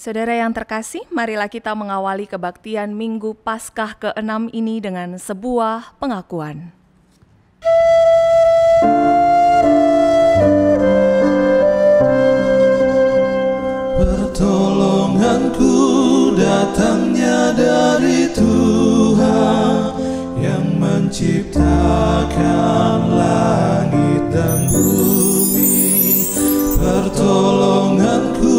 Saudara yang terkasih, marilah kita mengawali kebaktian Minggu Paskah ke-6 ini dengan sebuah pengakuan. Pertolonganku datangnya dari Tuhan yang menciptakan langit dan bumi. Pertolonganku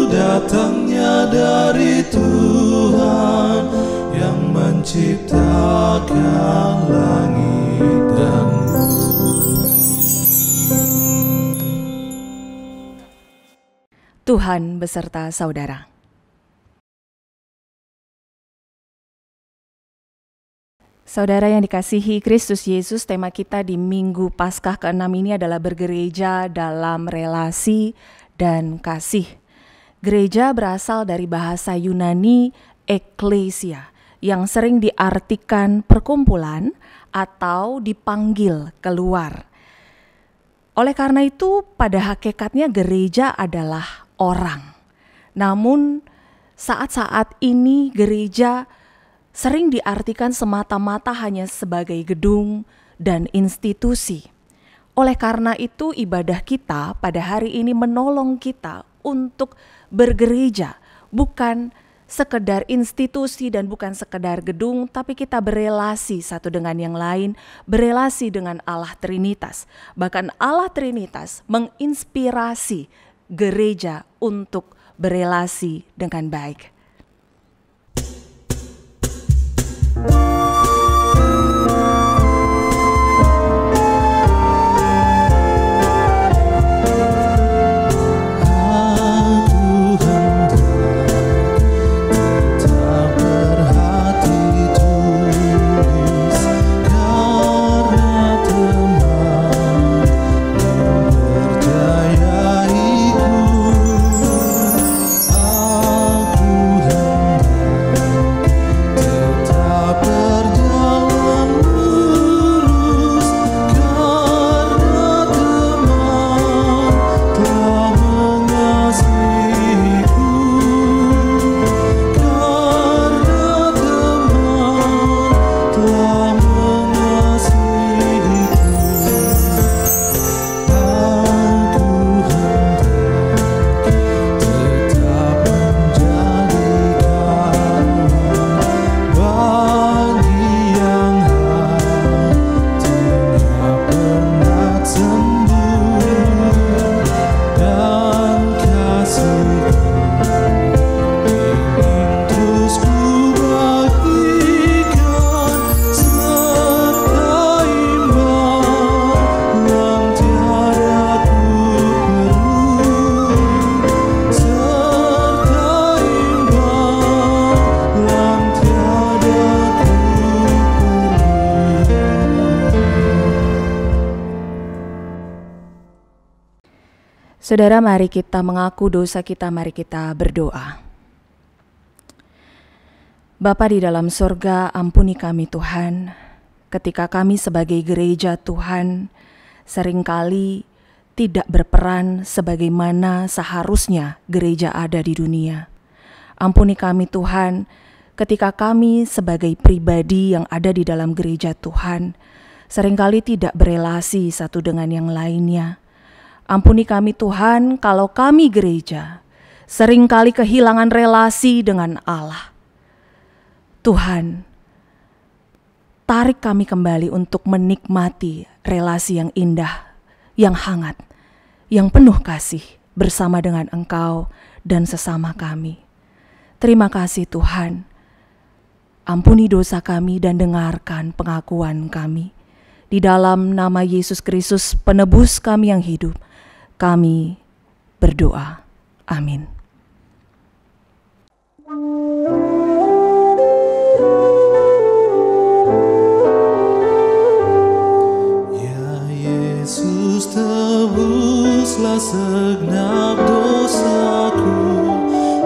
datangnya dari Tuhan yang menciptakan langit dan bumi. Tuhan beserta saudara. Saudara yang dikasihi Kristus Yesus, tema kita di Minggu Paskah ke-6 ini adalah bergereja dalam relasi dan kasih. Gereja berasal dari bahasa Yunani eklesia yang sering diartikan perkumpulan atau dipanggil keluar. Oleh karena itu, pada hakikatnya gereja adalah orang. Namun saat-saat ini gereja sering diartikan semata-mata hanya sebagai gedung dan institusi. Oleh karena itu, ibadah kita pada hari ini menolong kita untuk bergereja, bukan sekedar institusi dan bukan sekedar gedung, tapi kita berelasi satu dengan yang lain, berelasi dengan Allah Trinitas. Bahkan Allah Trinitas menginspirasi gereja untuk berelasi dengan baik. Saudara, mari kita mengaku dosa kita, mari kita berdoa. Bapa di dalam sorga, ampuni kami Tuhan, ketika kami sebagai gereja Tuhan seringkali tidak berperan sebagaimana seharusnya gereja ada di dunia. Ampuni kami Tuhan, ketika kami sebagai pribadi yang ada di dalam gereja Tuhan seringkali tidak berelasi satu dengan yang lainnya. Ampuni kami Tuhan kalau kami gereja seringkali kehilangan relasi dengan Allah. Tuhan, tarik kami kembali untuk menikmati relasi yang indah, yang hangat, yang penuh kasih bersama dengan Engkau dan sesama kami. Terima kasih Tuhan. Ampuni dosa kami dan dengarkan pengakuan kami. Di dalam nama Yesus Kristus, penebus kami yang hidup, kami berdoa. Amin. Ya Yesus, tebuslah segenap dosaku.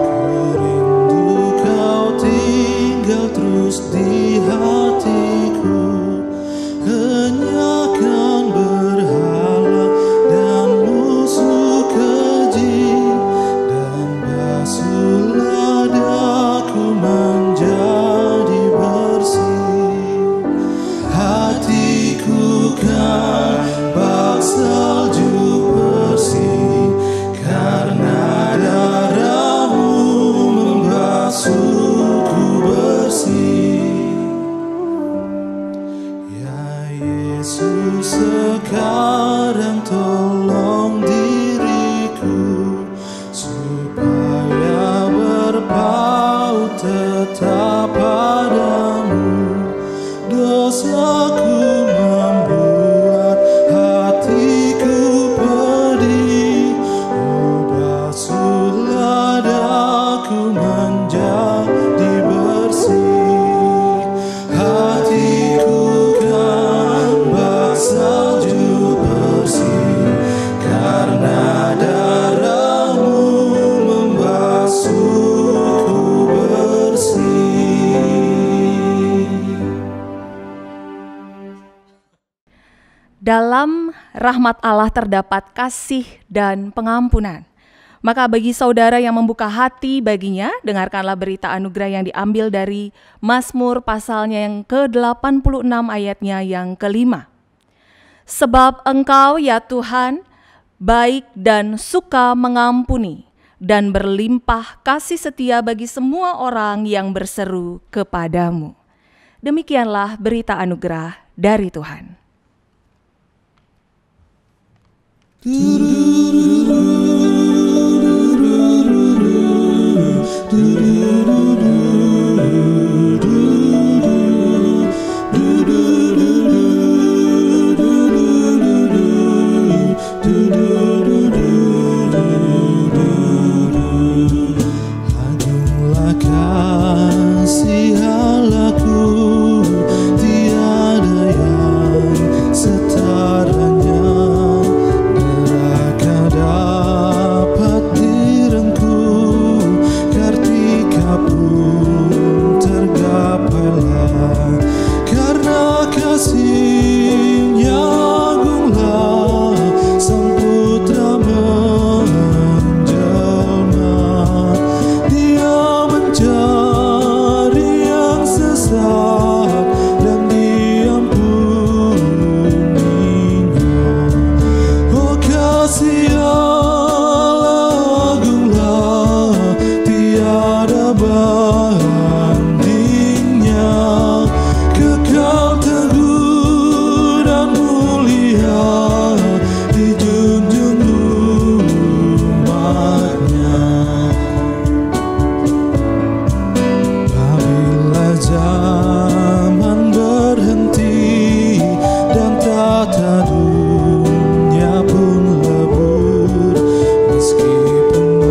Ku rindu Kau tinggal terus di hatiku. Enyahkan berhala dan musuh keji, dan basuhlah sekarang tolong diriku supaya berpaut tetap padamu. Dosaku membuat hatiku pedih, basuhlah daku menjadi bersih. Hatiku kan bak salju bersih, karena darahmu membasuhku bersih. Dalam rahmat Allah terdapat kasih dan pengampunan. Maka bagi saudara yang membuka hati baginya, dengarkanlah berita anugerah yang diambil dari Mazmur pasalnya yang ke-86 ayatnya yang ke-5. Sebab Engkau ya Tuhan, baik dan suka mengampuni, dan berlimpah kasih setia bagi semua orang yang berseru kepadamu. Demikianlah berita anugerah dari Tuhan. Agunglah kasih Allahku, tiada yang setaranya. Neraka dapat direngkuh, kartika pun tergapailah. Karena kasih-Nya agunglah, Sang Putra menjelma. Dia mencari yang sesat dan diampuninya. Oh kasih Allah agunglah, tiada bandingnya. Kekal teguh dan mulia, dijunjung umat-Nya. Apabila zaman berhenti dan tata dunia pun lebur, meskipun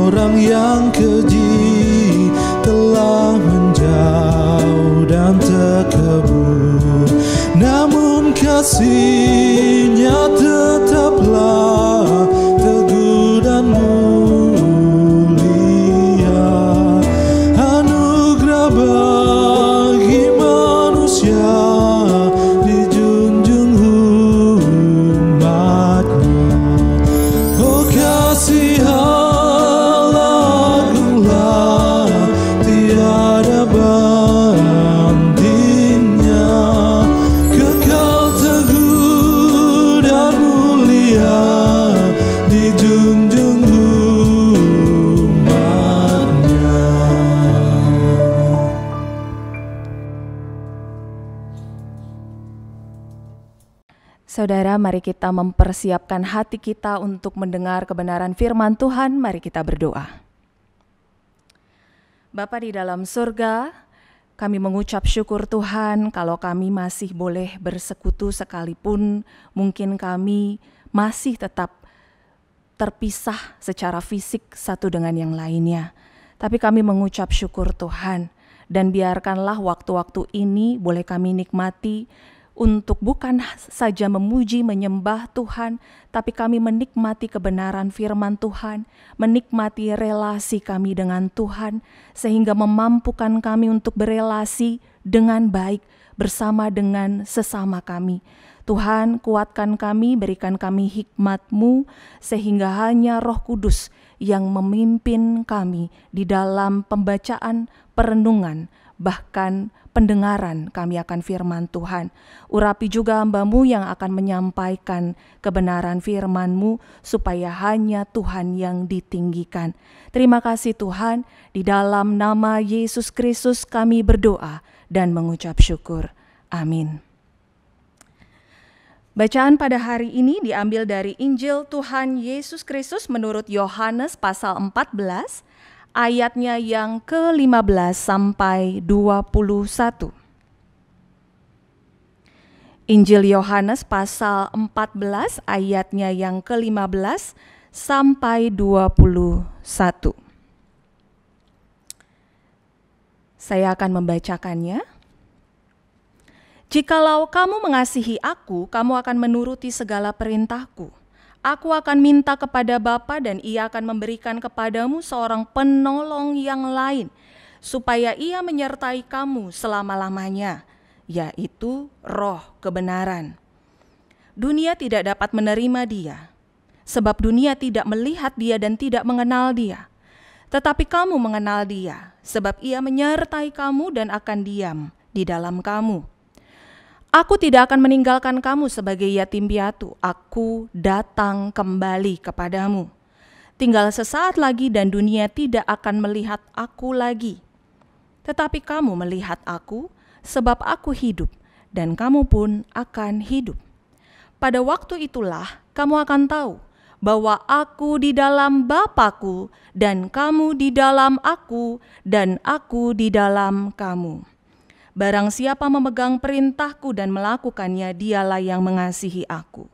orang yang keji telah menjauh dan terkubur, namun kasih-Nya tetaplah teguh dan mulia. Anugerah bagi manusia, dijunjung umat-Nya. Oh kasih Allah agunglah, tiada bandingnya. Kekal teguh dan mulia, dijunjung umat-Nya. Saudara, mari kita mempersiapkan hati kita untuk mendengar kebenaran firman Tuhan. Mari kita berdoa. Bapa di dalam surga, kami mengucap syukur Tuhan kalau kami masih boleh bersekutu sekalipun mungkin kami masih tetap terpisah secara fisik satu dengan yang lainnya. Tapi kami mengucap syukur Tuhan, dan biarkanlah waktu-waktu ini boleh kami nikmati untuk bukan saja memuji menyembah Tuhan, tapi kami menikmati kebenaran firman Tuhan, menikmati relasi kami dengan Tuhan, sehingga memampukan kami untuk berelasi dengan baik bersama dengan sesama kami. Tuhan, kuatkan kami, berikan kami hikmat-Mu, sehingga hanya Roh Kudus yang memimpin kami di dalam pembacaan, perenungan, bahkan pendengaran kami akan firman Tuhan. Urapi juga hamba-Mu yang akan menyampaikan kebenaran firman-Mu, supaya hanya Tuhan yang ditinggikan. Terima kasih Tuhan, di dalam nama Yesus Kristus kami berdoa dan mengucap syukur. Amin. Bacaan pada hari ini diambil dari Injil Tuhan Yesus Kristus menurut Yohanes pasal 14, ayatnya yang ke-15 sampai 21. Injil Yohanes pasal 14, ayatnya yang ke-15 sampai 21. Saya akan membacakannya. Jikalau kamu mengasihi aku, kamu akan menuruti segala perintahku. Aku akan minta kepada Bapa dan Ia akan memberikan kepadamu seorang penolong yang lain, supaya Ia menyertai kamu selama-lamanya, yaitu Roh kebenaran. Dunia tidak dapat menerima Dia, sebab dunia tidak melihat Dia dan tidak mengenal Dia. Tetapi kamu mengenal Dia, sebab Ia menyertai kamu dan akan diam di dalam kamu. Aku tidak akan meninggalkan kamu sebagai yatim piatu. Aku datang kembali kepadamu. Tinggal sesaat lagi dan dunia tidak akan melihat aku lagi. Tetapi kamu melihat aku, sebab aku hidup, dan kamu pun akan hidup. Pada waktu itulah kamu akan tahu bahwa aku di dalam Bapa-Ku, dan kamu di dalam aku, dan aku di dalam kamu. Barang siapa memegang perintahku dan melakukannya, dialah yang mengasihi aku.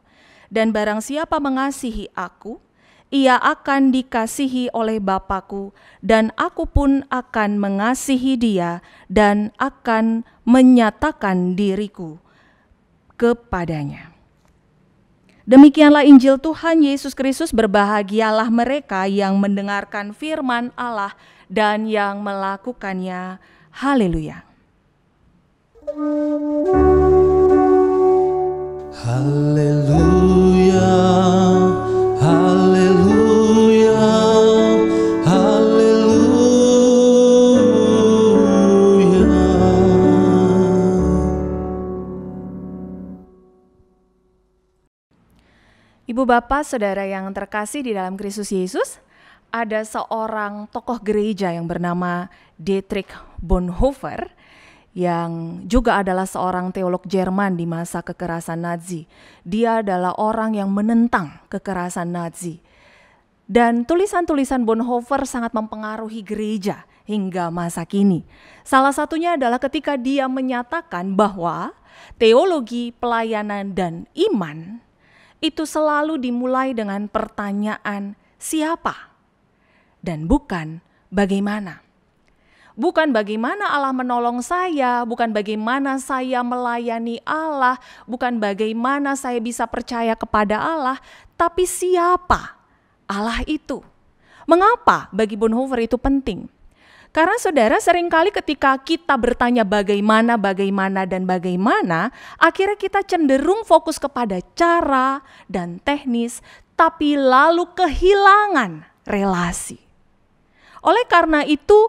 Dan barang siapa mengasihi aku, ia akan dikasihi oleh Bapa-Ku, dan aku pun akan mengasihi dia dan akan menyatakan diriku kepadanya. Demikianlah Injil Tuhan Yesus Kristus. Berbahagialah mereka yang mendengarkan firman Allah dan yang melakukannya. Haleluya. Haleluya, haleluya, haleluya. Ibu bapak saudara yang terkasih di dalam Kristus Yesus, ada seorang tokoh gereja yang bernama Dietrich Bonhoeffer, yang juga adalah seorang teolog Jerman di masa kekerasan Nazi. Dia adalah orang yang menentang kekerasan Nazi. Dan tulisan-tulisan Bonhoeffer sangat mempengaruhi gereja hingga masa kini. Salah satunya adalah ketika dia menyatakan bahwa teologi, pelayanan, dan iman itu selalu dimulai dengan pertanyaan siapa dan bukan bagaimana. Bukan bagaimana Allah menolong saya, bukan bagaimana saya melayani Allah, bukan bagaimana saya bisa percaya kepada Allah, tapi siapa Allah itu. Mengapa bagi Bonhoeffer itu penting? Karena saudara, seringkali ketika kita bertanya bagaimana, akhirnya kita cenderung fokus kepada cara dan teknis, tapi lalu kehilangan relasi. Oleh karena itu,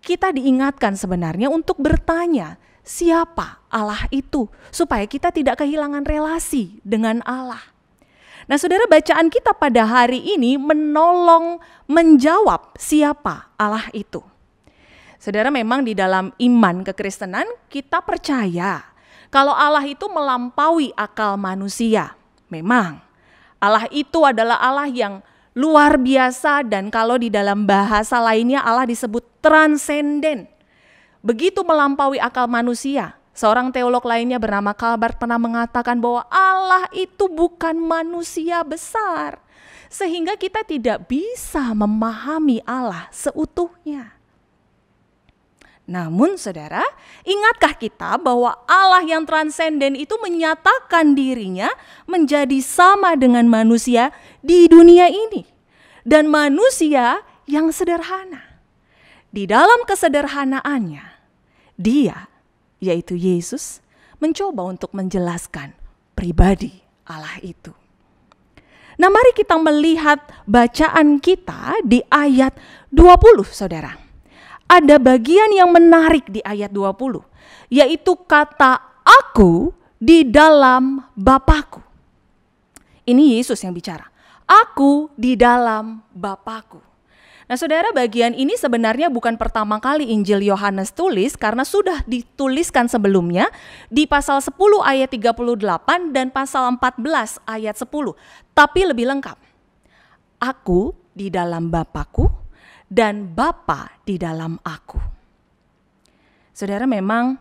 kita diingatkan sebenarnya untuk bertanya siapa Allah itu, supaya kita tidak kehilangan relasi dengan Allah. Nah saudara, bacaan kita pada hari ini menolong menjawab siapa Allah itu. Saudara, memang di dalam iman kekristenan kita percaya kalau Allah itu melampaui akal manusia. Memang Allah itu adalah Allah yang luar biasa, dan kalau di dalam bahasa lainnya Allah disebut transenden. Begitu melampaui akal manusia. Seorang teolog lainnya bernama Calvert pernah mengatakan bahwa Allah itu bukan manusia besar, sehingga kita tidak bisa memahami Allah seutuhnya. Namun saudara, ingatkah kita bahwa Allah yang transenden itu menyatakan dirinya menjadi sama dengan manusia di dunia ini. Dan manusia yang sederhana. Di dalam kesederhanaannya, dia, yaitu Yesus, mencoba untuk menjelaskan pribadi Allah itu. Nah, mari kita melihat bacaan kita di ayat 20, saudara. Ada bagian yang menarik di ayat 20, yaitu kata aku di dalam Bapa-Ku. Ini Yesus yang bicara. Aku di dalam Bapa-Ku. Nah saudara, bagian ini sebenarnya bukan pertama kali Injil Yohanes tulis karena sudah dituliskan sebelumnya di pasal 10 ayat 38 dan pasal 14 ayat 10. Tapi lebih lengkap. Aku di dalam Bapa-Ku dan Bapa di dalam aku. Saudara, memang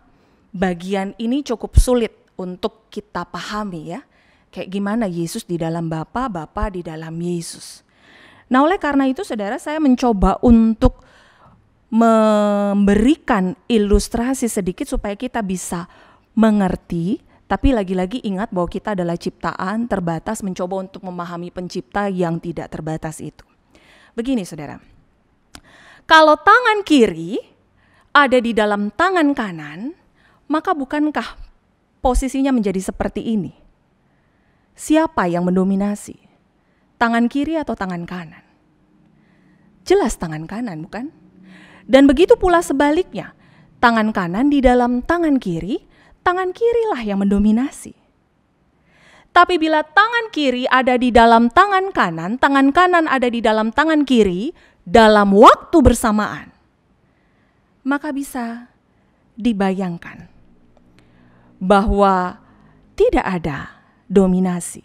bagian ini cukup sulit untuk kita pahami ya. Kayak gimana Yesus di dalam Bapa, Bapa di dalam Yesus. Nah oleh karena itu saudara, saya mencoba untuk memberikan ilustrasi sedikit supaya kita bisa mengerti. Tapi lagi-lagi ingat bahwa kita adalah ciptaan terbatas, mencoba untuk memahami pencipta yang tidak terbatas itu. Begini saudara, kalau tangan kiri ada di dalam tangan kanan, maka bukankah posisinya menjadi seperti ini? Siapa yang mendominasi? Tangan kiri atau tangan kanan? Jelas tangan kanan, bukan? Dan begitu pula sebaliknya, tangan kanan di dalam tangan kirilah yang mendominasi. Tapi bila tangan kiri ada di dalam tangan kanan ada di dalam tangan kiri dalam waktu bersamaan, maka bisa dibayangkan bahwa tidak ada dominasi,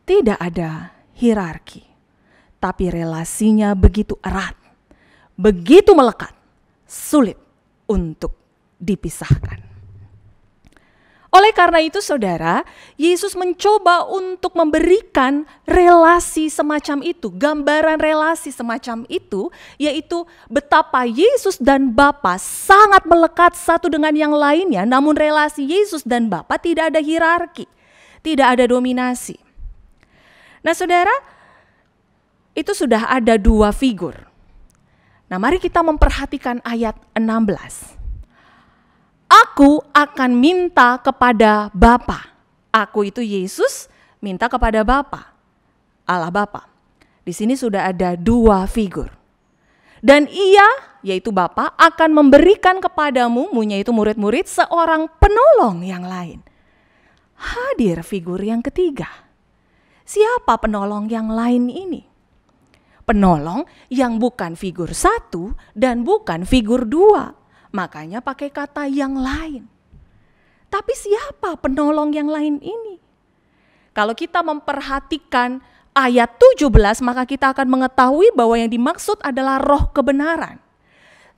tidak ada hierarki, tapi relasinya begitu erat, begitu melekat, sulit untuk dipisahkan. Oleh karena itu saudara, Yesus mencoba untuk memberikan relasi semacam itu, gambaran relasi semacam itu, yaitu betapa Yesus dan Bapa sangat melekat satu dengan yang lainnya, namun relasi Yesus dan Bapa tidak ada hierarki, tidak ada dominasi. Nah saudara, itu sudah ada dua figur. Nah mari kita memperhatikan ayat 16. Aku akan minta kepada Bapa. Aku itu Yesus minta kepada Bapa, Allah Bapa. Di sini sudah ada dua figur. Dan ia, yaitu Bapa, akan memberikan kepadamu, yaitu murid-murid, seorang penolong yang lain. Hadir figur yang ketiga. Siapa penolong yang lain ini? Penolong yang bukan figur 1 dan bukan figur 2. Makanya pakai kata yang lain. Tapi siapa penolong yang lain ini? Kalau kita memperhatikan ayat 17, maka kita akan mengetahui bahwa yang dimaksud adalah roh kebenaran.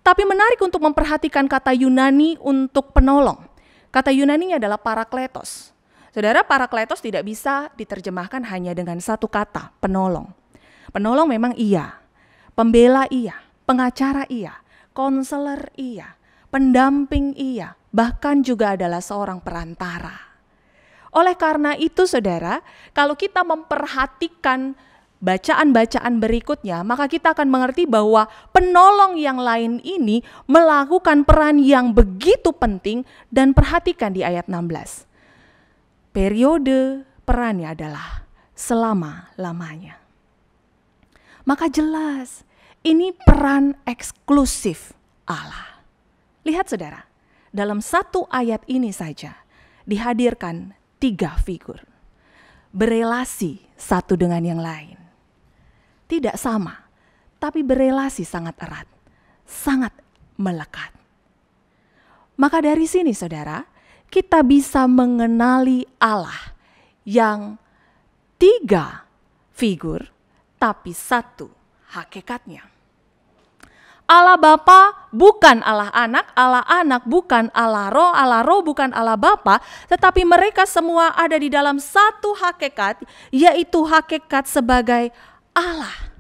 Tapi menarik untuk memperhatikan kata Yunani untuk penolong. Kata Yunaninya adalah parakletos. Saudara, parakletos tidak bisa diterjemahkan hanya dengan satu kata, penolong. Penolong memang iya, pembela iya, pengacara iya, konselor iya, pendamping iya, bahkan juga adalah seorang perantara. Oleh karena itu saudara, kalau kita memperhatikan bacaan-bacaan berikutnya, maka kita akan mengerti bahwa penolong yang lain ini melakukan peran yang begitu penting. Dan perhatikan di ayat 16. Periode perannya adalah selama-lamanya. Maka jelas ini peran eksklusif Allah. Lihat saudara, dalam satu ayat ini saja dihadirkan 3 figur. Berelasi satu dengan yang lain. Tidak sama, tapi berelasi sangat erat, sangat melekat. Maka dari sini saudara, kita bisa mengenali Allah yang 3 figur, tapi 1 hakikatnya. Allah Bapa bukan Allah Anak bukan Allah Roh bukan Allah Bapa, tetapi mereka semua ada di dalam satu hakikat, yaitu hakikat sebagai Allah.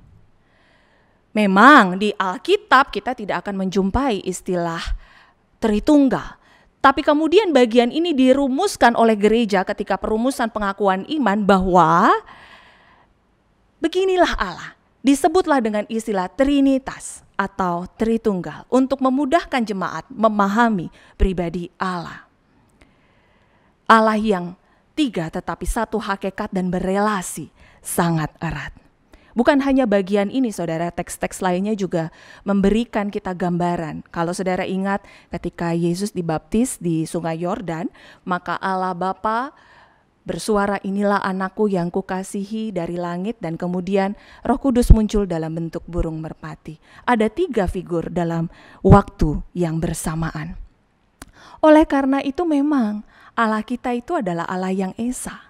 Memang di Alkitab kita tidak akan menjumpai istilah Tritunggal, tapi kemudian bagian ini dirumuskan oleh gereja ketika perumusan pengakuan iman bahwa beginilah Allah, disebutlah dengan istilah Trinitas atau Tritunggal untuk memudahkan jemaat memahami pribadi Allah. Allah yang 3 tetapi 1 hakikat dan berelasi sangat erat. Bukan hanya bagian ini saudara, teks-teks lainnya juga memberikan kita gambaran. Kalau saudara ingat ketika Yesus dibaptis di Sungai Yordan, maka Allah Bapa bersuara, inilah anakku yang kukasihi dari langit, dan kemudian Roh Kudus muncul dalam bentuk burung merpati. Ada 3 figur dalam waktu yang bersamaan. Oleh karena itu memang Allah kita itu adalah Allah yang esa.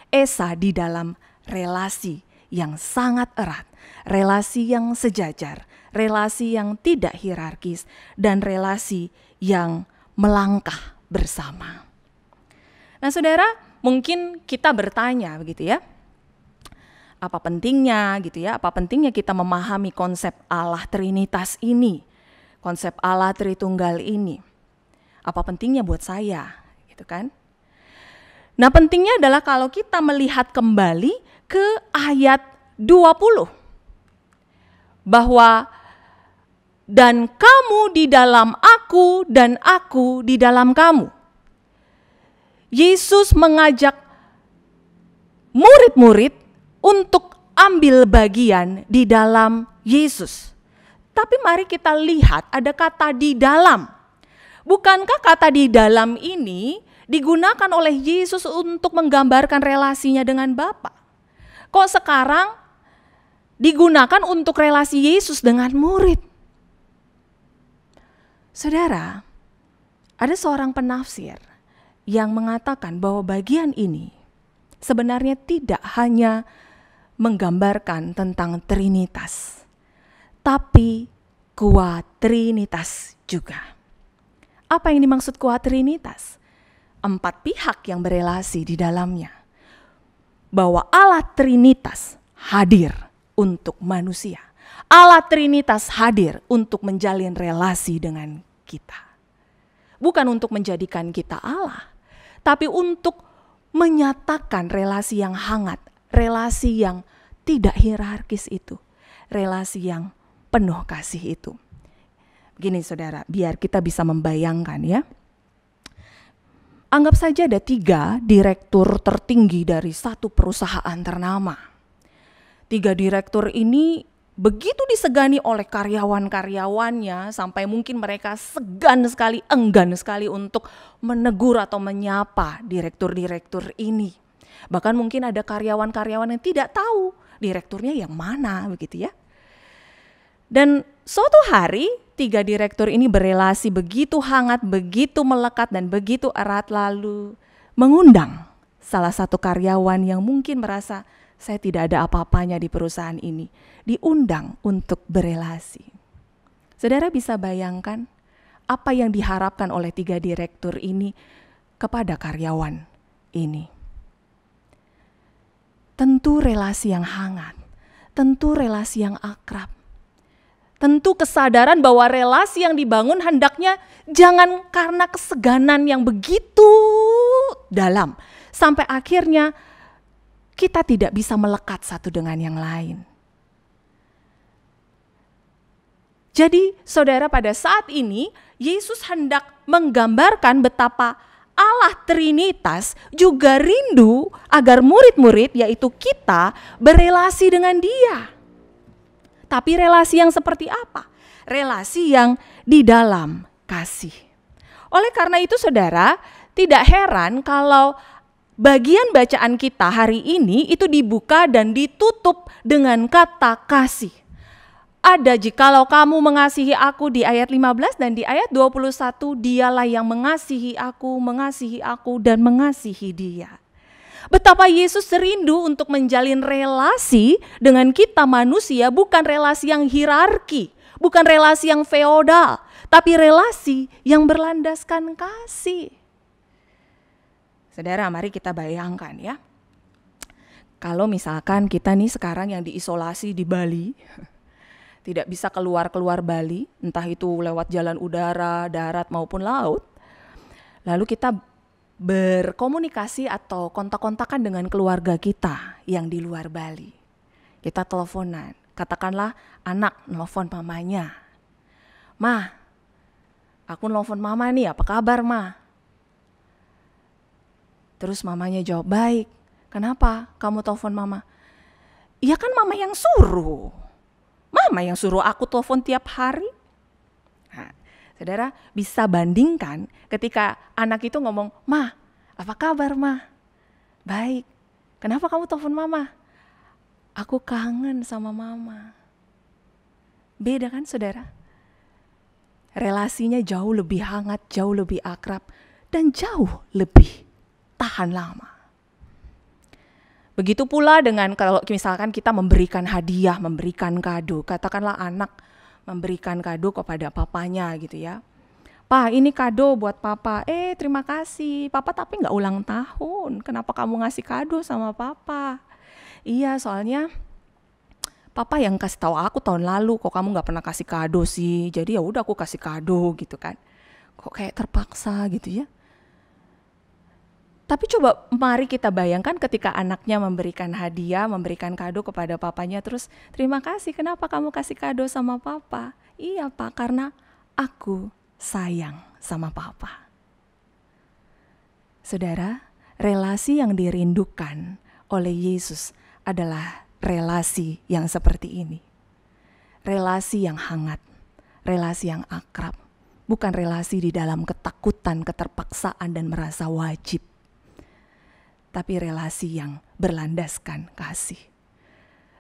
Esa di dalam relasi yang sangat erat, relasi yang sejajar, relasi yang tidak hierarkis, dan relasi yang melangkah bersama. Nah saudara, mungkin kita bertanya begitu ya, apa pentingnya gitu ya, apa pentingnya kita memahami konsep Allah Trinitas ini, konsep Allah Tritunggal ini. Apa pentingnya buat saya gitu kan? Nah pentingnya adalah kalau kita melihat kembali ke ayat 20. Bahwa dan kamu di dalam aku dan aku di dalam kamu. Yesus mengajak murid-murid untuk ambil bagian di dalam Yesus. Tapi mari kita lihat ada kata di dalam. Bukankah kata di dalam ini digunakan oleh Yesus untuk menggambarkan relasinya dengan Bapa? Kok sekarang digunakan untuk relasi Yesus dengan murid? Saudara, ada seorang penafsir yang mengatakan bahwa bagian ini sebenarnya tidak hanya menggambarkan tentang Trinitas, tapi kuatrinitas juga. Apa yang dimaksud kuatrinitas? 4 pihak yang berelasi di dalamnya. Bahwa Allah Trinitas hadir untuk manusia. Allah Trinitas hadir untuk menjalin relasi dengan kita. Bukan untuk menjadikan kita Allah, tapi untuk menyatakan relasi yang hangat, relasi yang tidak hierarkis itu, relasi yang penuh kasih itu. Begini saudara, biar kita bisa membayangkan ya. Anggap saja ada 3 direktur tertinggi dari satu perusahaan ternama. 3 direktur ini begitu disegani oleh karyawan-karyawannya sampai mungkin mereka enggan sekali untuk menegur atau menyapa direktur-direktur ini. Bahkan mungkin ada karyawan-karyawan yang tidak tahu direkturnya yang mana begitu ya. Dan suatu hari 3 direktur ini berelasi begitu hangat, begitu melekat dan begitu erat, lalu mengundang salah satu karyawan yang mungkin merasa saya tidak ada apa-apanya di perusahaan ini, diundang untuk berelasi. Saudara bisa bayangkan apa yang diharapkan oleh 3 direktur ini kepada karyawan ini. Tentu relasi yang hangat, tentu relasi yang akrab, tentu kesadaran bahwa relasi yang dibangun hendaknya jangan karena keseganan yang begitu dalam, sampai akhirnya kita tidak bisa melekat satu dengan yang lain. Jadi saudara, pada saat ini Yesus hendak menggambarkan betapa Allah Trinitas juga rindu agar murid-murid, yaitu kita, berelasi dengan Dia. Tapi relasi yang seperti apa? Relasi yang di dalam kasih. Oleh karena itu saudara, tidak heran kalau bagian bacaan kita hari ini itu dibuka dan ditutup dengan kata kasih. Ada jikalau kamu mengasihi aku di ayat 15 dan di ayat 21, dialah yang mengasihi aku dan mengasihi dia. Betapa Yesus rindu untuk menjalin relasi dengan kita manusia, bukan relasi yang hierarki, bukan relasi yang feodal, tapi relasi yang berlandaskan kasih. Saudara, mari kita bayangkan ya. Kalau misalkan kita nih sekarang yang diisolasi di Bali, tidak bisa keluar Bali, entah itu lewat jalan udara, darat maupun laut. Lalu kita berkomunikasi atau kontak-kontakan dengan keluarga kita yang di luar Bali. Kita teleponan, katakanlah anak nelfon mamanya. "Ma, aku nelfon mama nih, apa kabar ma?" Terus mamanya jawab, "Baik." "Kenapa kamu telepon mama?" "Iya kan mama yang suruh. Mama yang suruh aku telepon tiap hari." Nah, saudara bisa bandingkan ketika anak itu ngomong, "Ma, apa kabar ma?" Baik. Kenapa kamu telepon mama? Aku kangen sama mama. Beda kan saudara? Relasinya jauh lebih hangat, jauh lebih akrab, dan jauh lebih tahan lama. Begitu pula dengan kalau misalkan kita memberikan hadiah, memberikan kado. Katakanlah anak memberikan kado kepada papanya gitu ya. "Pa, ini kado buat papa." Terima kasih. "Papa tapi gak ulang tahun. Kenapa kamu ngasih kado sama papa?" "Iya, soalnya papa yang kasih tahu aku tahun lalu, kok kamu gak pernah kasih kado sih. Jadi ya udah aku kasih kado," gitu kan. Kok kayak terpaksa gitu ya. Tapi coba mari kita bayangkan ketika anaknya memberikan hadiah, memberikan kado kepada papanya, terus "Terima kasih, kenapa kamu kasih kado sama papa?" "Iya Pak, karena aku sayang sama papa." Saudara, relasi yang dirindukan oleh Yesus adalah relasi yang seperti ini. Relasi yang hangat, relasi yang akrab, bukan relasi di dalam ketakutan, keterpaksaan, dan merasa wajib. Tapi relasi yang berlandaskan kasih.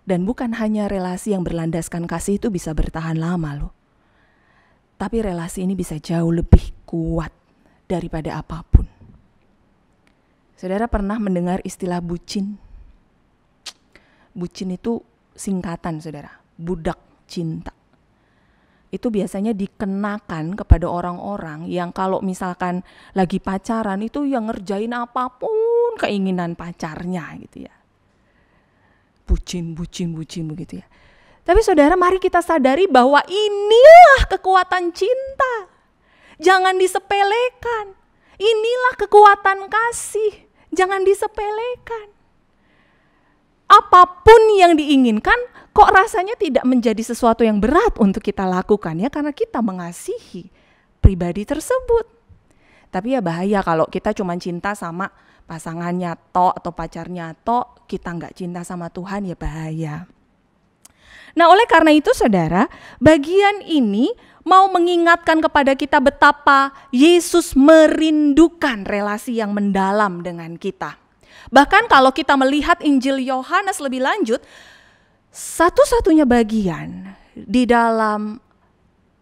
Dan bukan hanya relasi yang berlandaskan kasih itu bisa bertahan lama loh. Tapi relasi ini bisa jauh lebih kuat daripada apapun. Saudara pernah mendengar istilah bucin? Bucin itu singkatan saudara, budak cinta. Itu biasanya dikenakan kepada orang-orang yang kalau misalkan lagi pacaran itu yang ngerjain apapun keinginan pacarnya gitu ya. Bucin begitu ya. Tapi saudara, mari kita sadari bahwa inilah kekuatan cinta. Jangan disepelekan. Inilah kekuatan kasih. Jangan disepelekan. Apapun yang diinginkan kok rasanya tidak menjadi sesuatu yang berat untuk kita lakukan ya, karena kita mengasihi pribadi tersebut. Tapi ya bahaya kalau kita cuma cinta sama pasangannya tok atau pacarnya tok, kita nggak cinta sama Tuhan, ya bahaya. Nah oleh karena itu saudara, bagian ini mau mengingatkan kepada kita betapa Yesus merindukan relasi yang mendalam dengan kita. Bahkan kalau kita melihat Injil Yohanes lebih lanjut, satu-satunya bagian di dalam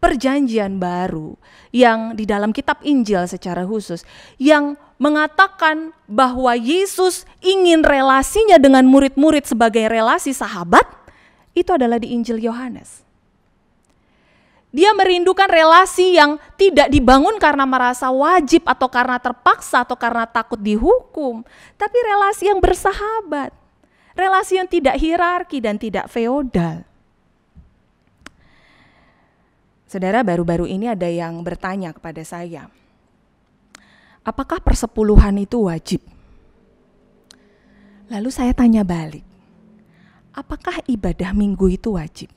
Perjanjian Baru yang di dalam kitab Injil secara khusus yang mengatakan bahwa Yesus ingin relasinya dengan murid-murid sebagai relasi sahabat, itu adalah di Injil Yohanes. Dia merindukan relasi yang tidak dibangun karena merasa wajib atau karena terpaksa atau karena takut dihukum, tapi relasi yang bersahabat, relasi yang tidak hierarki dan tidak feodal. Saudara, baru-baru ini ada yang bertanya kepada saya, apakah persepuluhan itu wajib? Lalu saya tanya balik, apakah ibadah minggu itu wajib?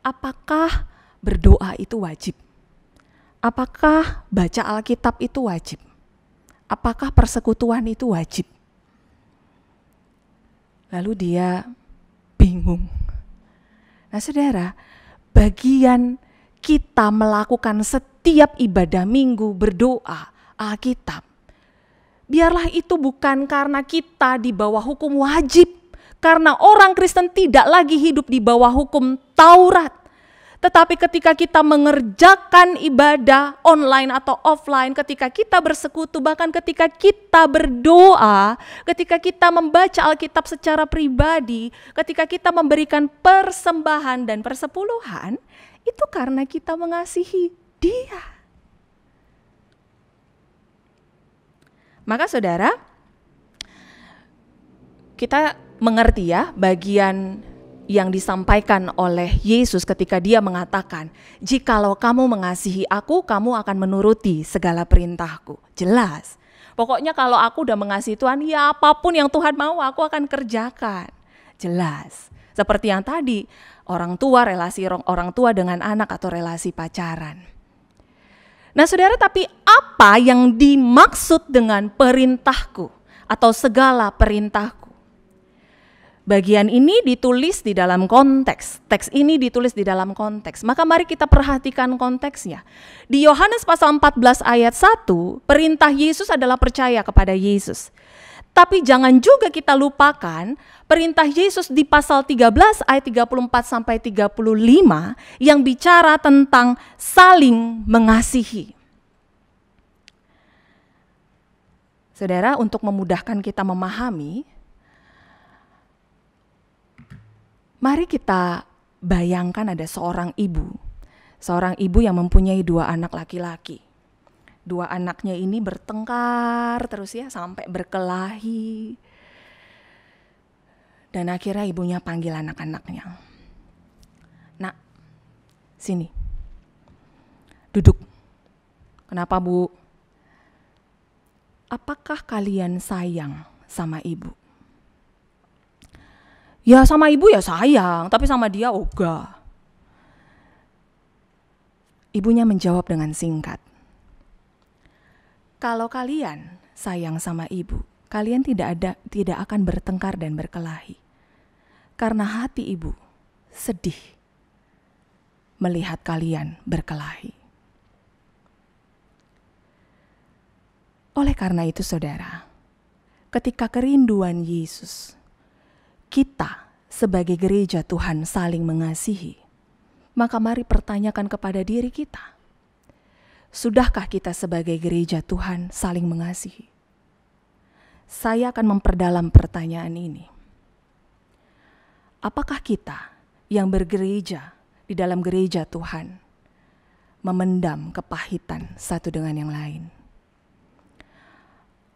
Apakah berdoa itu wajib? Apakah baca Alkitab itu wajib? Apakah persekutuan itu wajib? Lalu dia bingung. Nah saudara, bagian kita melakukan setiap ibadah minggu, berdoa, Alkitab, biarlah itu bukan karena kita di bawah hukum wajib, karena orang Kristen tidak lagi hidup di bawah hukum Taurat. Tetapi ketika kita mengerjakan ibadah online atau offline, ketika kita bersekutu, bahkan ketika kita berdoa, ketika kita membaca Alkitab secara pribadi, ketika kita memberikan persembahan dan persepuluhan, itu karena kita mengasihi Dia. Maka saudara, kita mengerti ya bagian yang disampaikan oleh Yesus ketika dia mengatakan, jikalau kamu mengasihi aku, kamu akan menuruti segala perintahku. Jelas. Pokoknya kalau aku udah mengasihi Tuhan, ya apapun yang Tuhan mau aku akan kerjakan. Jelas. Seperti yang tadi, orang tua, relasi orang tua dengan anak atau relasi pacaran. Nah saudara, tapi apa yang dimaksud dengan perintahku atau segala perintahku? Bagian ini ditulis di dalam konteks, teks ini ditulis di dalam konteks. Maka mari kita perhatikan konteksnya. Di Yohanes pasal 14 ayat 1, perintah Yesus adalah percaya kepada Yesus. Tetapi jangan juga kita lupakan perintah Yesus di pasal 13 ayat 34 sampai 35 yang bicara tentang saling mengasihi. Saudara, untuk memudahkan kita memahami, mari kita bayangkan ada seorang ibu yang mempunyai 2 anak laki-laki. 2 anaknya ini bertengkar terus ya, sampai berkelahi. Dan akhirnya ibunya panggil anak-anaknya. Nak, sini. Duduk. Kenapa, Bu? Apakah kalian sayang sama ibu? Ya sama ibu ya sayang, tapi sama dia ogah. Ibunya menjawab dengan singkat. Kalau kalian sayang sama ibu, kalian tidak akan bertengkar dan berkelahi. Karena hati ibu sedih melihat kalian berkelahi. Oleh karena itu saudara, ketika kerinduan Yesus, kita sebagai gereja Tuhan saling mengasihi, maka mari pertanyakan kepada diri kita. Sudahkah kita sebagai gereja Tuhan saling mengasihi? Saya akan memperdalam pertanyaan ini. Apakah kita yang bergereja di dalam gereja Tuhan memendam kepahitan satu dengan yang lain?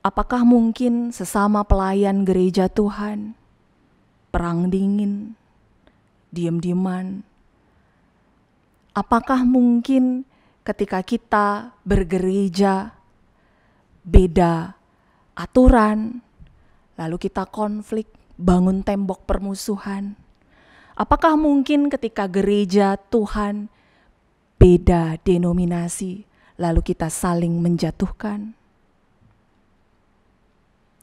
Apakah mungkin sesama pelayan gereja Tuhan perang dingin, diam-diaman? Apakah mungkin ketika kita bergereja beda aturan, lalu kita konflik, bangun tembok permusuhan? Apakah mungkin ketika gereja Tuhan beda denominasi, lalu kita saling menjatuhkan?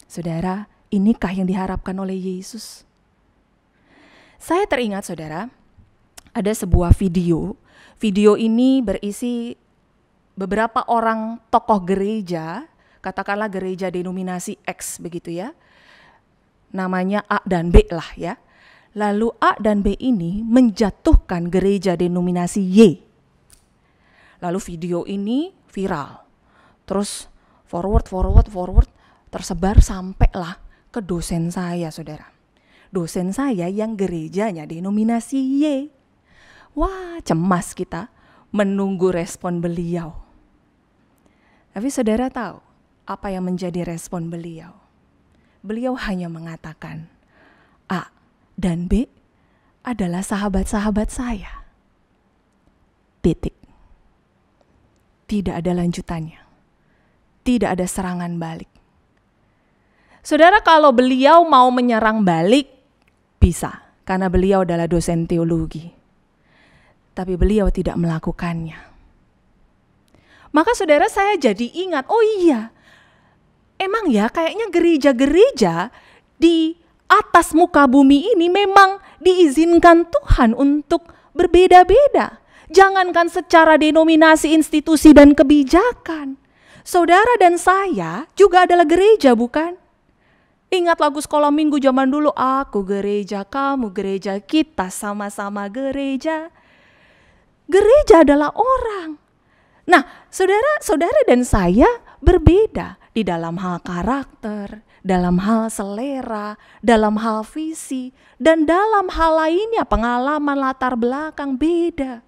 Saudara, inikah yang diharapkan oleh Yesus? Saya teringat saudara, ada sebuah video. Video ini berisi beberapa orang tokoh gereja, katakanlah gereja denominasi X begitu ya. Namanya A dan B lah ya. Lalu A dan B ini menjatuhkan gereja denominasi Y. Lalu video ini viral. Terus forward tersebar sampailah ke dosen saya saudara. Dosen saya yang gerejanya denominasi Y. Wah, cemas kita menunggu respon beliau. Tapi saudara tahu apa yang menjadi respon beliau? Beliau hanya mengatakan, A dan B adalah sahabat-sahabat saya. Titik. Tidak ada lanjutannya. Tidak ada serangan balik. Saudara, kalau beliau mau menyerang balik, bisa. Karena beliau adalah dosen teologi. Tapi beliau tidak melakukannya. Maka saudara, saya jadi ingat, oh iya, emang ya kayaknya gereja-gereja di atas muka bumi ini memang diizinkan Tuhan untuk berbeda-beda. Jangankan secara denominasi, institusi, dan kebijakan. Saudara dan saya juga adalah gereja, bukan? Ingat lagu sekolah minggu zaman dulu, aku gereja, kamu gereja, kita sama-sama gereja. Gereja adalah orang. Nah, saudara dan saya berbeda di dalam hal karakter, dalam hal selera, dalam hal visi, dan dalam hal lainnya pengalaman latar belakang beda.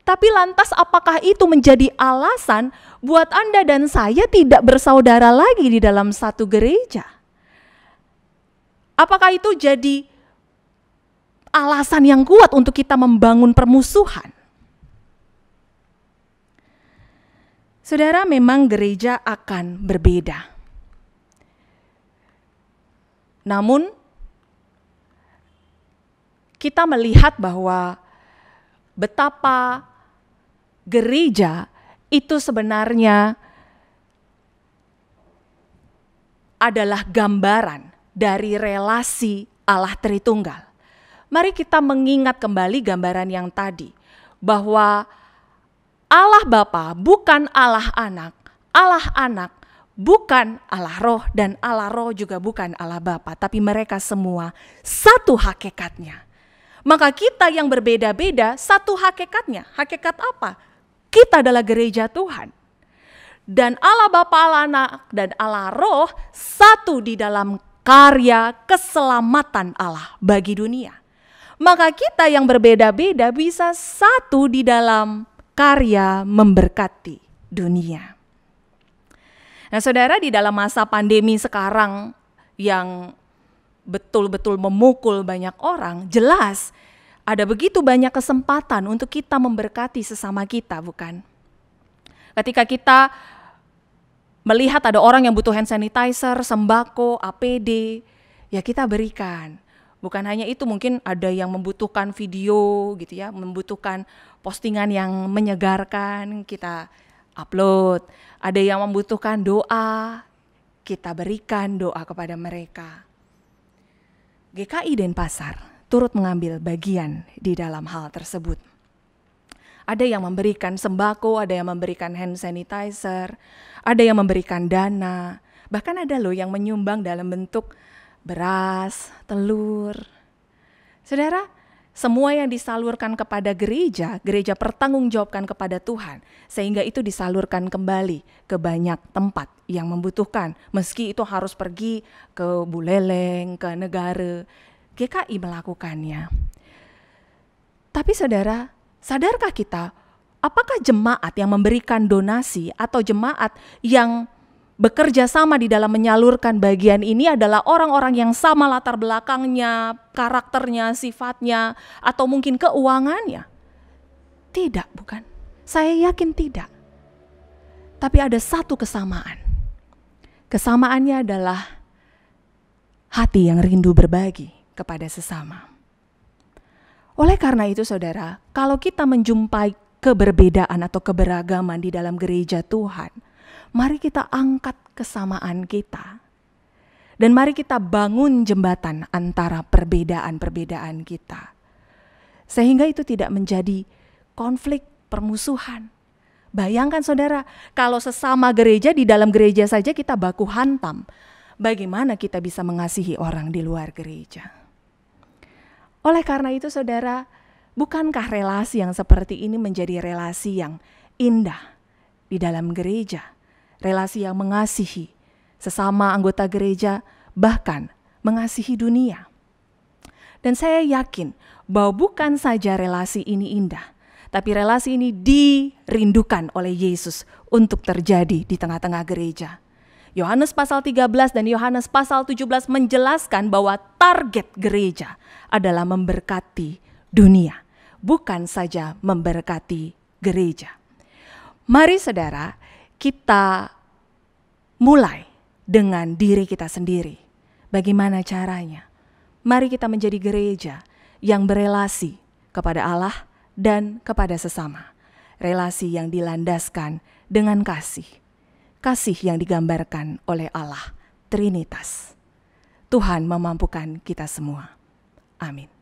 Tapi lantas apakah itu menjadi alasan buat Anda dan saya tidak bersaudara lagi di dalam satu gereja? Apakah itu jadi alasan yang kuat untuk kita membangun permusuhan? Saudara, memang gereja akan berbeda. Namun, kita melihat bahwa betapa gereja itu sebenarnya adalah gambaran dari relasi Allah Tritunggal. Mari kita mengingat kembali gambaran yang tadi, bahwa Allah Bapa bukan Allah Anak bukan Allah Roh dan Allah Roh juga bukan Allah Bapa, tapi mereka semua satu hakikatnya. Maka kita yang berbeda-beda satu hakikatnya. Hakikat apa? Kita adalah gereja Tuhan. Dan Allah Bapa, Allah Anak, dan Allah Roh satu di dalam karya keselamatan Allah bagi dunia. Maka kita yang berbeda-beda bisa satu di dalam karya memberkati dunia. Nah saudara, di dalam masa pandemi sekarang yang betul-betul memukul banyak orang, jelas ada begitu banyak kesempatan untuk kita memberkati sesama kita, bukan? Ketika kita melihat ada orang yang butuh hand sanitizer, sembako, APD, ya kita berikan. Bukan hanya itu, mungkin ada yang membutuhkan video gitu ya, membutuhkan postingan yang menyegarkan, kita upload. Ada yang membutuhkan doa, kita berikan doa kepada mereka. GKI Denpasar turut mengambil bagian di dalam hal tersebut. Ada yang memberikan sembako, ada yang memberikan hand sanitizer, ada yang memberikan dana. Bahkan ada loh yang menyumbang dalam bentuk beras, telur. Saudara, semua yang disalurkan kepada gereja, gereja bertanggungjawabkan kepada Tuhan. Sehingga itu disalurkan kembali ke banyak tempat yang membutuhkan. Meski itu harus pergi ke Buleleng, ke negara. GKI melakukannya. Tapi saudara, sadarkah kita, apakah jemaat yang memberikan donasi atau jemaat yang bekerja sama di dalam menyalurkan bagian ini adalah orang-orang yang sama latar belakangnya, karakternya, sifatnya, atau mungkin keuangannya? Tidak, bukan? Saya yakin tidak. Tapi ada satu kesamaan. Kesamaannya adalah hati yang rindu berbagi kepada sesama. Oleh karena itu saudara, kalau kita menjumpai keberbedaan atau keberagaman di dalam gereja Tuhan, mari kita angkat kesamaan kita. Dan mari kita bangun jembatan antara perbedaan-perbedaan kita. Sehingga itu tidak menjadi konflik, permusuhan. Bayangkan saudara, kalau sesama gereja di dalam gereja saja kita baku hantam, bagaimana kita bisa mengasihi orang di luar gereja? Oleh karena itu saudara, bukankah relasi yang seperti ini menjadi relasi yang indah di dalam gereja? Relasi yang mengasihi sesama anggota gereja, bahkan mengasihi dunia. Dan saya yakin bahwa bukan saja relasi ini indah, tapi relasi ini dirindukan oleh Yesus untuk terjadi di tengah-tengah gereja. Yohanes pasal 13 dan Yohanes pasal 17 menjelaskan bahwa target gereja adalah memberkati dunia, bukan saja memberkati gereja. Mari saudara, kita mulai dengan diri kita sendiri. Bagaimana caranya? Mari kita menjadi gereja yang berelasi kepada Allah dan kepada sesama. Relasi yang dilandaskan dengan kasih. Kasih yang digambarkan oleh Allah, Trinitas. Tuhan memampukan kita semua. Amin.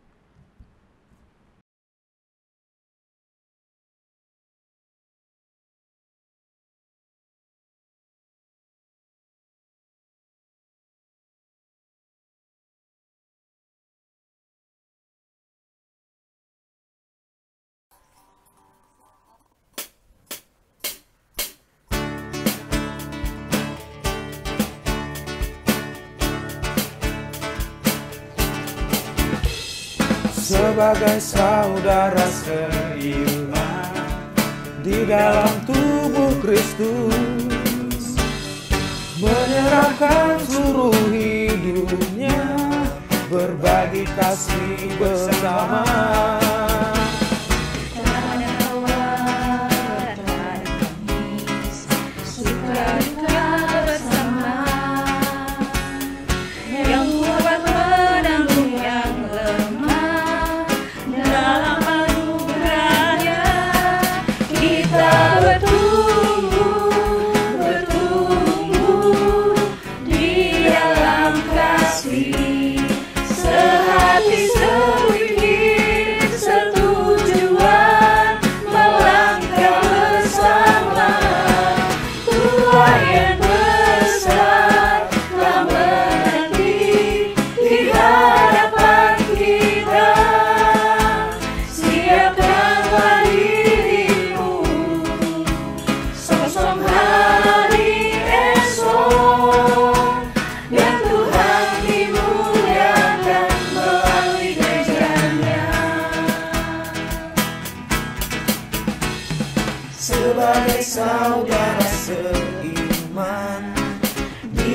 Sebagai saudara seiman di dalam tubuh Kristus, menyerahkan seluruh hidupnya, berbagi kasih bersama. Sehati sepikir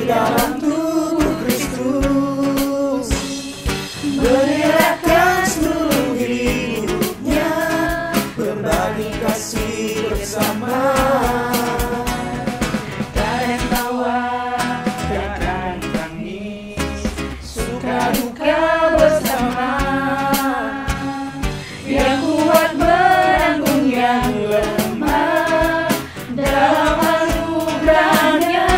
dalam tubuh Kristus, menyerahkan seluruh hidupnya, berbagi kasih bersama. Kadang tawa, kadang tangis, suka duka bersama. Yang kuat menanggung yang lemah, dalam anugerahnya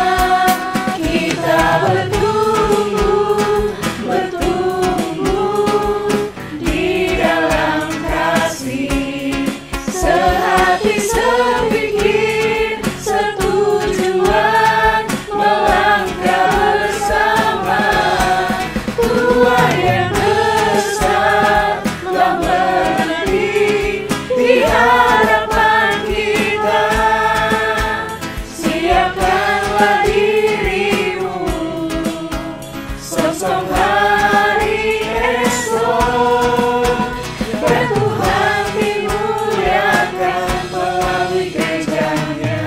kita bertumbuh, bertumbuh di dalam kasih, sehati sepikir, setujuan, melangkah bersama. Tuhan yang besar telah berdiri di hadapan kita. Siapkanlah dirimu, sosok hari esok, dan Tuhan dimuliakan melalui gerejanya.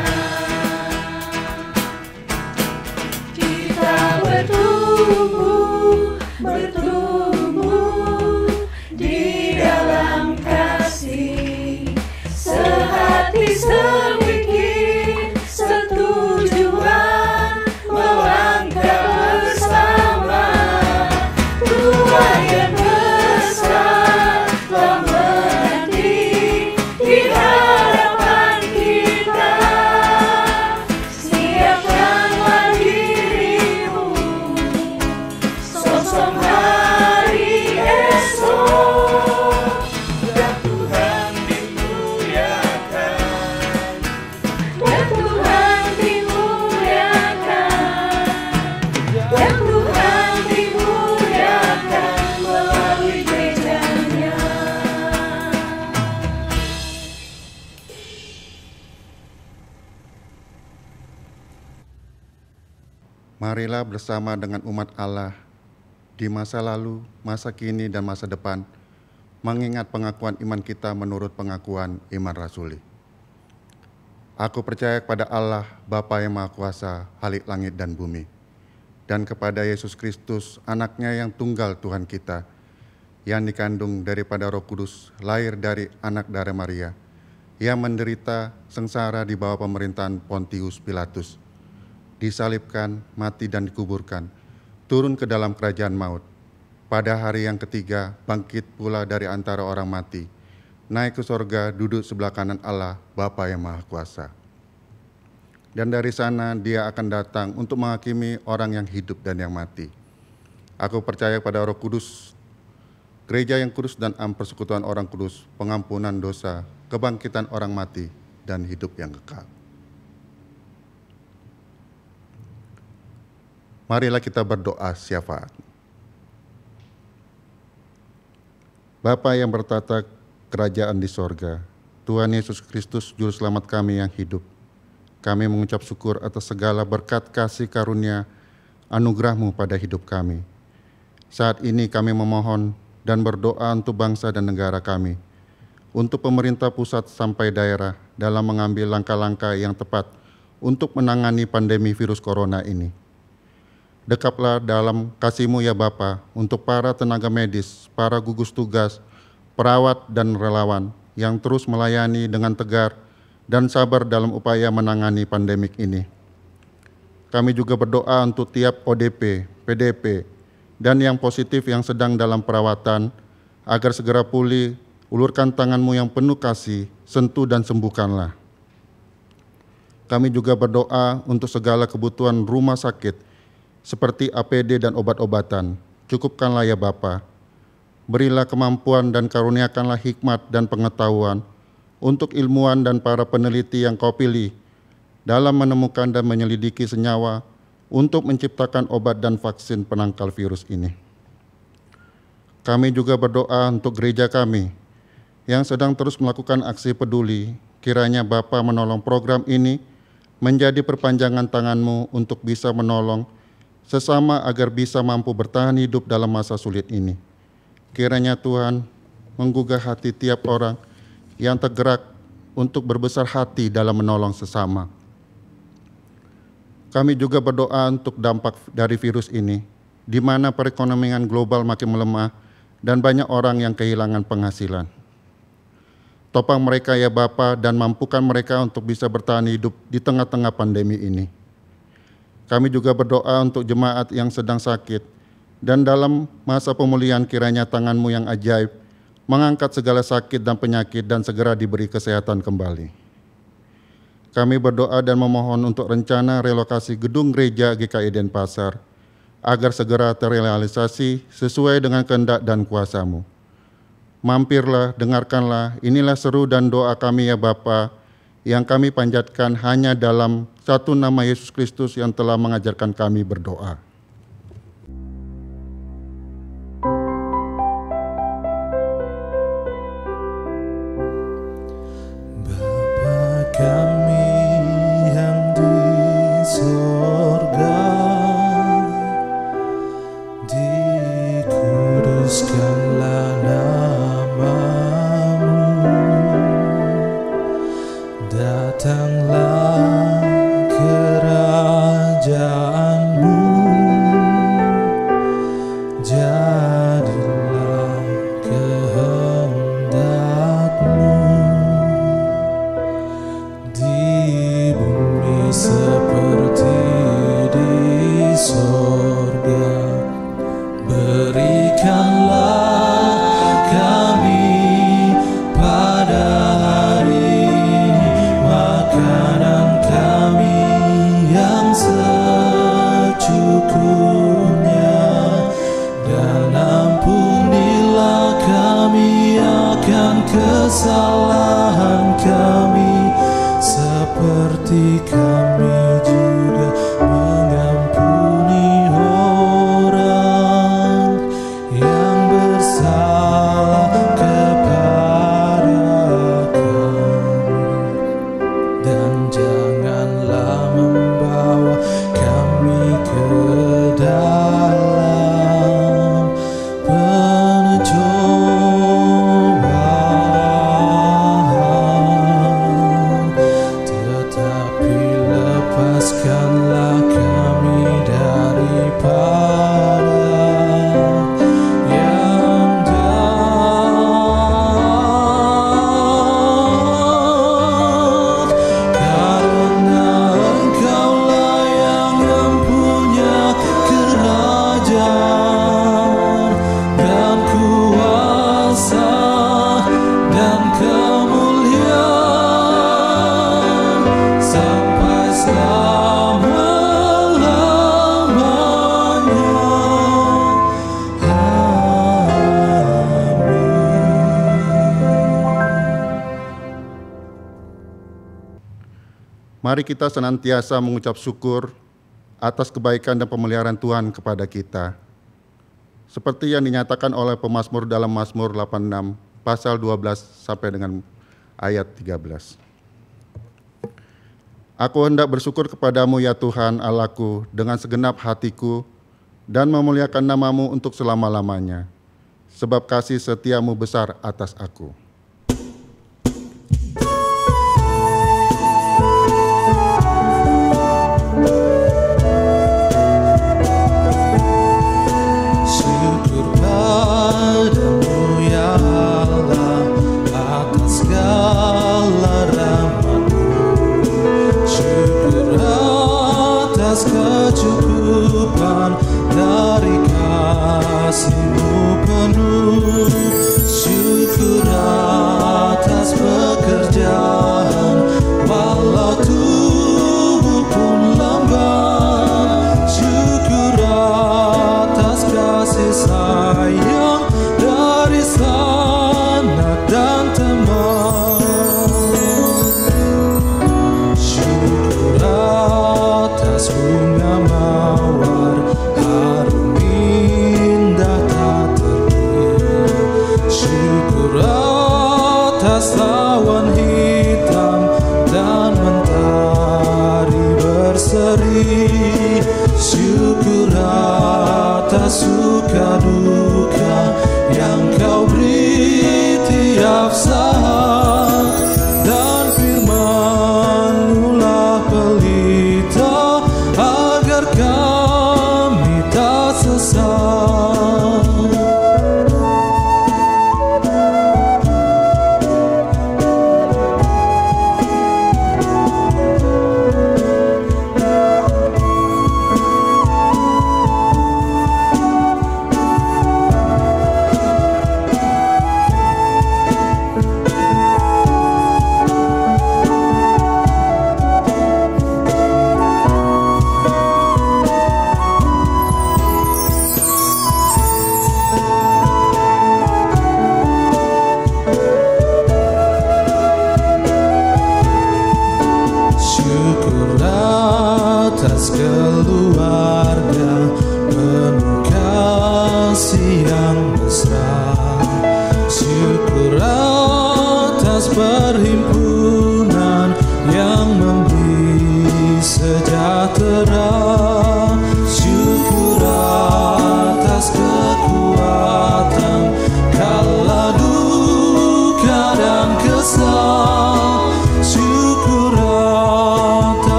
Kita bertumbuh, bertumbuh di dalam kasih, sehati sepikir, setujuan, melangkah bersama. Tuhan yang besar telah menanti di hadapan kita. Siapkanlah dirimu, sosok hari esok, dan Tuhan dimuliakan, dan Tuhan dimuliakan, dan Tuhan dimuliakan melalui gerejanya. Marilah bersama dengan umat Allah di masa lalu, masa kini, dan masa depan, mengingat pengakuan iman kita menurut pengakuan iman rasuli. Aku percaya kepada Allah, Bapa yang Maha Kuasa, Khalik langit dan bumi, dan kepada Yesus Kristus, anaknya yang tunggal Tuhan kita, yang dikandung daripada Roh Kudus, lahir dari anak darah Maria, yang menderita sengsara di bawah pemerintahan Pontius Pilatus, disalibkan, mati dan dikuburkan, turun ke dalam kerajaan maut. Pada hari yang ketiga, bangkit pula dari antara orang mati, naik ke sorga, duduk sebelah kanan Allah, Bapa yang Maha Kuasa. Dan dari sana dia akan datang untuk menghakimi orang yang hidup dan yang mati. Aku percaya pada Roh Kudus, gereja yang kudus dan persekutuan orang kudus, pengampunan dosa, kebangkitan orang mati, dan hidup yang kekal. Marilah kita berdoa syafaat. Bapa yang bertata kerajaan di sorga, Tuhan Yesus Kristus, Juru Selamat kami yang hidup, kami mengucap syukur atas segala berkat kasih karunia anugerah-Mu pada hidup kami. Saat ini kami memohon dan berdoa untuk bangsa dan negara kami, untuk pemerintah pusat sampai daerah dalam mengambil langkah-langkah yang tepat untuk menangani pandemi virus corona ini. Dekaplah dalam kasih-Mu ya Bapa untuk para tenaga medis, para gugus tugas, perawat dan relawan yang terus melayani dengan tegar dan sabar dalam upaya menangani pandemik ini. Kami juga berdoa untuk tiap ODP, PDP, dan yang positif yang sedang dalam perawatan, agar segera pulih, ulurkan tangan-Mu yang penuh kasih, sentuh dan sembuhkanlah. Kami juga berdoa untuk segala kebutuhan rumah sakit, seperti APD dan obat-obatan. Cukupkanlah ya Bapa. Berilah kemampuan dan karuniakanlah hikmat dan pengetahuan untuk ilmuwan dan para peneliti yang Kau pilih dalam menemukan dan menyelidiki senyawa untuk menciptakan obat dan vaksin penangkal virus ini. Kami juga berdoa untuk gereja kami yang sedang terus melakukan aksi peduli. Kiranya Bapa menolong program ini menjadi perpanjangan tangan-Mu untuk bisa menolong sesama agar bisa mampu bertahan hidup dalam masa sulit ini. Kiranya Tuhan menggugah hati tiap orang yang tergerak untuk berbesar hati dalam menolong sesama. Kami juga berdoa untuk dampak dari virus ini, di mana perekonomian global makin melemah dan banyak orang yang kehilangan penghasilan. Topang mereka ya Bapa, dan mampukan mereka untuk bisa bertahan hidup di tengah-tengah pandemi ini. Kami juga berdoa untuk jemaat yang sedang sakit, dan dalam masa pemulihan kiranya tangan-Mu yang ajaib mengangkat segala sakit dan penyakit dan segera diberi kesehatan kembali. Kami berdoa dan memohon untuk rencana relokasi gedung gereja GKI Denpasar agar segera terrealisasi sesuai dengan kehendak dan kuasa-Mu. Mampirlah, dengarkanlah, inilah seru dan doa kami ya Bapa, yang kami panjatkan hanya dalam satu nama Yesus Kristus yang telah mengajarkan kami berdoa. Bapa kami yang di sorga, dikuduskanlah nama-Mu, datanglah kerajaan-Mu, jadilah kehendak-Mu di bumi seperti di sorga. Berikanlah kami pada hari ini makanan kami yang secukupnya, dan ampunilah kami akan kesalahan kami, seperti kami juga mengampuni orang yang bersalah kepada kami, dan janganlah membawa kami ke dalam pencobaan, tetapi lepaskanlah kami daripada yang jahat, karena Engkaulah yang mempunyai kerajaan dan kuasa dan kemuliaan sampai selama-lamanya. Amin. Mari kita senantiasa mengucap syukur atas kebaikan dan pemeliharaan Tuhan kepada kita. Seperti yang dinyatakan oleh pemazmur dalam Mazmur 86 pasal 12 sampai dengan ayat 13. Aku hendak bersyukur kepadamu ya Tuhan Allahku dengan segenap hatiku dan memuliakan nama-Mu untuk selama-lamanya, sebab kasih setia-Mu besar atas aku. Syukur padamu ya Allah atas segala rahmat-Mu, syukur atas kecukupan dari kasih-Mu penuh, syukur atas pekerjaan walau tubuh pun lemah, syukur atas kasih sayang dari sanak dan teman, syukur atas bunga mawar harum indah tak terkira, syukur atas awan hitam dan mentari berseri, syukur atas suka duka yang Kau beri tiap saat, dan firman-Mu lah pelita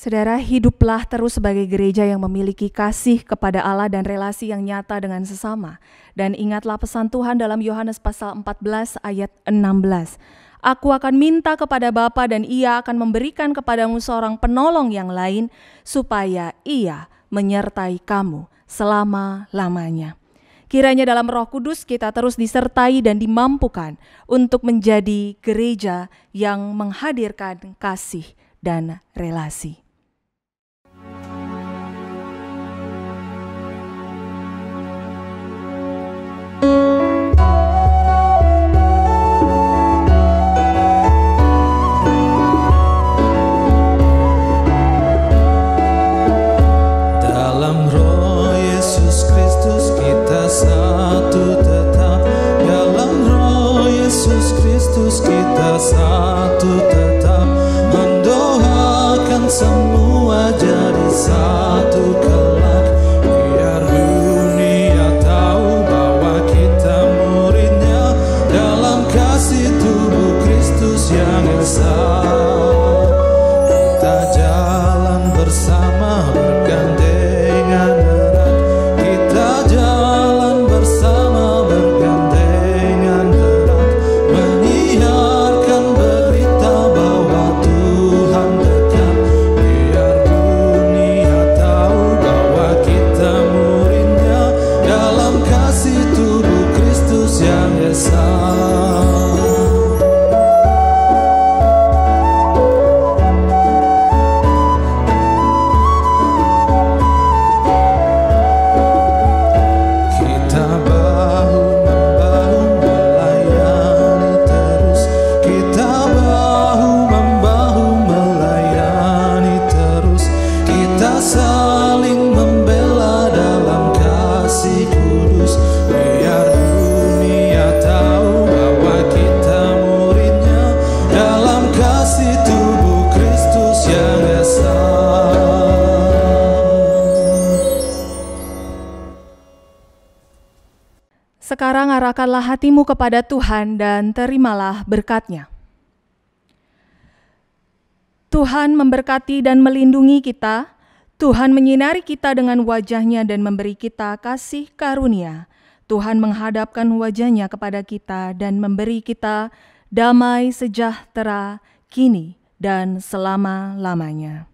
Saudara, hiduplah terus sebagai gereja yang memiliki kasih kepada Allah dan relasi yang nyata dengan sesama. Dan ingatlah pesan Tuhan dalam Yohanes pasal 14 ayat 16. Aku akan minta kepada Bapa dan Ia akan memberikan kepadamu seorang penolong yang lain supaya Ia menyertai kamu selama-lamanya. Kiranya dalam Roh Kudus kita terus disertai dan dimampukan untuk menjadi gereja yang menghadirkan kasih dan relasi. Dalam Roh Yesus Kristus kita satu tetap. Dalam Roh Yesus Kristus kita satu tetap. Mendoakan semua jadi satu kelak. Biar dunia tahu bahwa kita muridnya dalam kasih tubuh Kristus yang esa. Kita jalan bersama bergandengan erat. Kita jalan bersama bergandengan erat. Menyiarkan berita bahwa Tuhan dekat. Biar dunia tahu bahwa kita muridnya dalam kasih tubuh Kristus yang esa. Sekarang arahkanlah hatimu kepada Tuhan dan terimalah berkat-Nya. Tuhan memberkati dan melindungi kita. Tuhan menyinari kita dengan wajah-Nya dan memberi kita kasih karunia. Tuhan menghadapkan wajah-Nya kepada kita dan memberi kita damai sejahtera kini dan selama-lamanya.